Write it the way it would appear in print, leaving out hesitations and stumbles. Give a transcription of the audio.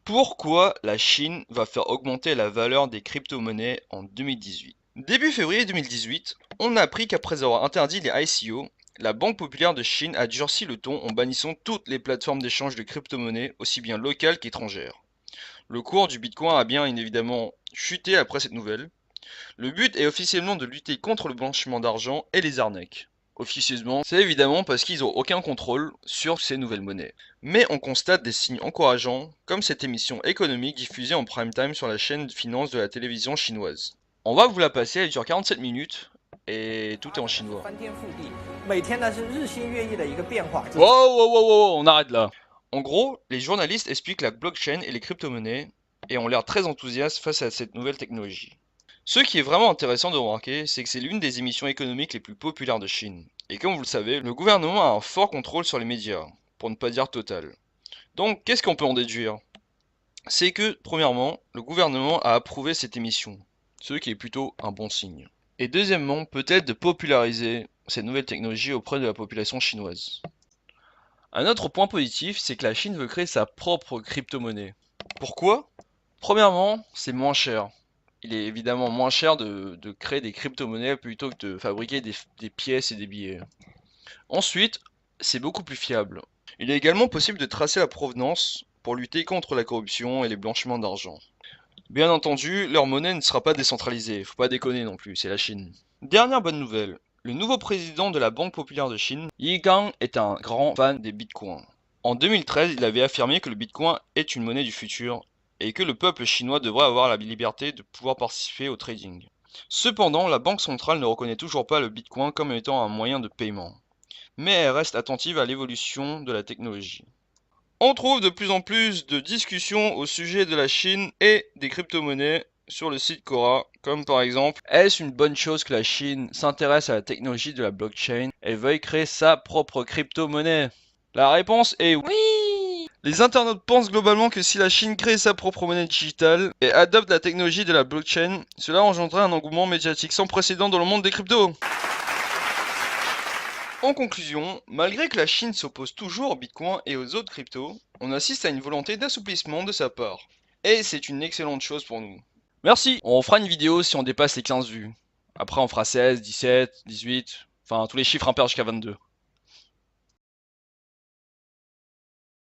Pourquoi la Chine va faire augmenter la valeur des crypto-monnaies en 2018? Début février 2018, on a appris qu'après avoir interdit les ICO, la Banque populaire de Chine a durci le ton en bannissant toutes les plateformes d'échange de crypto-monnaies, aussi bien locales qu'étrangères. Le cours du Bitcoin a bien évidemment chuté après cette nouvelle. Le but est officiellement de lutter contre le blanchiment d'argent et les arnaques. Officieusement, c'est évidemment parce qu'ils n'ont aucun contrôle sur ces nouvelles monnaies. Mais on constate des signes encourageants, comme cette émission économique diffusée en prime time sur la chaîne de finance de la télévision chinoise. On va vous la passer, elle dure 47 minutes, et tout est en chinois. Wow, on arrête là. En gros, les journalistes expliquent la blockchain et les crypto-monnaies, et ont l'air très enthousiastes face à cette nouvelle technologie. Ce qui est vraiment intéressant de remarquer, c'est que c'est l'une des émissions économiques les plus populaires de Chine. Et comme vous le savez, le gouvernement a un fort contrôle sur les médias, pour ne pas dire total. Donc, qu'est-ce qu'on peut en déduire? C'est que, premièrement, le gouvernement a approuvé cette émission, ce qui est plutôt un bon signe. Et deuxièmement, peut-être de populariser cette nouvelle technologie auprès de la population chinoise. Un autre point positif, c'est que la Chine veut créer sa propre crypto-monnaie. Pourquoi? Premièrement, c'est moins cher. Il est évidemment moins cher de créer des crypto-monnaies plutôt que de fabriquer des pièces et des billets. Ensuite, c'est beaucoup plus fiable. Il est également possible de tracer la provenance pour lutter contre la corruption et les blanchiments d'argent. Bien entendu, leur monnaie ne sera pas décentralisée, faut pas déconner non plus, c'est la Chine. Dernière bonne nouvelle, le nouveau président de la Banque populaire de Chine, Yi Gang, est un grand fan des bitcoins. En 2013, il avait affirmé que le bitcoin est une monnaie du futur et que le peuple chinois devrait avoir la liberté de pouvoir participer au trading. Cependant, la Banque centrale ne reconnaît toujours pas le bitcoin comme étant un moyen de paiement, mais elle reste attentive à l'évolution de la technologie. On trouve de plus en plus de discussions au sujet de la Chine et des crypto-monnaies sur le site Quora, comme par exemple, est-ce une bonne chose que la Chine s'intéresse à la technologie de la blockchain et veuille créer sa propre crypto-monnaie? La réponse est oui! Les internautes pensent globalement que si la Chine crée sa propre monnaie digitale et adopte la technologie de la blockchain, cela engendrerait un engouement médiatique sans précédent dans le monde des cryptos. En conclusion, malgré que la Chine s'oppose toujours au Bitcoin et aux autres cryptos, on assiste à une volonté d'assouplissement de sa part. Et c'est une excellente chose pour nous. Merci, on fera une vidéo si on dépasse les 15 vues. Après on fera 16, 17, 18, enfin tous les chiffres impairs jusqu'à 22.